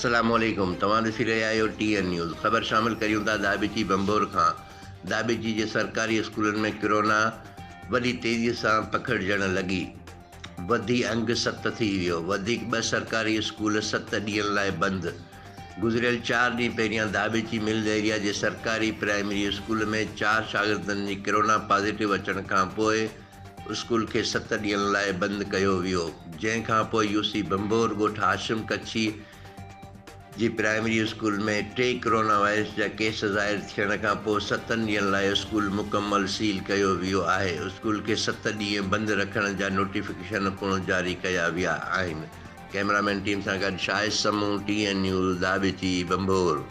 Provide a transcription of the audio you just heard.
अस्सलामुअलैकुम। तव्हां ॾिसी रहिया आहियो TN न्यूज़। ख़बर शामिल करियूं था दाबिची बंबोर खां। दाबिची जे सरकारी स्कूलनि में कोरोना वॾी तेज़ीअ सां पखिड़िजण लॻी। वधी अंग 7 थी वियो। वधीक 2 सरकारी स्कूल 7 ॾींहंनि लाइ बंदि। गुज़िरियल 4 ॾींहं पहिरियां दाबिची मिल्स एरिया जे सरकारी प्राइमरी स्कूल में 4 शागिर्दनि जी कोरोना पॉज़िटिव अचण खां पोइ स्कूल खे 7 ॾींहंनि लाइ बंदि कयो वियो। जंहिंखां पोइ UC बंबोर ॻोठ हाशिम कच्छी जी प्राइमरी स्कूल में 3 कोरोना वायरस जा केस ज़ाहिर थियण खां पोइ 7 ॾींहंनि लाइ स्कूल मुकमल सील कयो वियो आहे। स्कूल खे 7 ॾींहं बंदि रखण जा नोटिफिकेशन पिणु जारी कया विया आहिनि। कैमरामैन टीम सां गॾु शाहिद समूह TN न्यूज़ दाबिची बंबोर।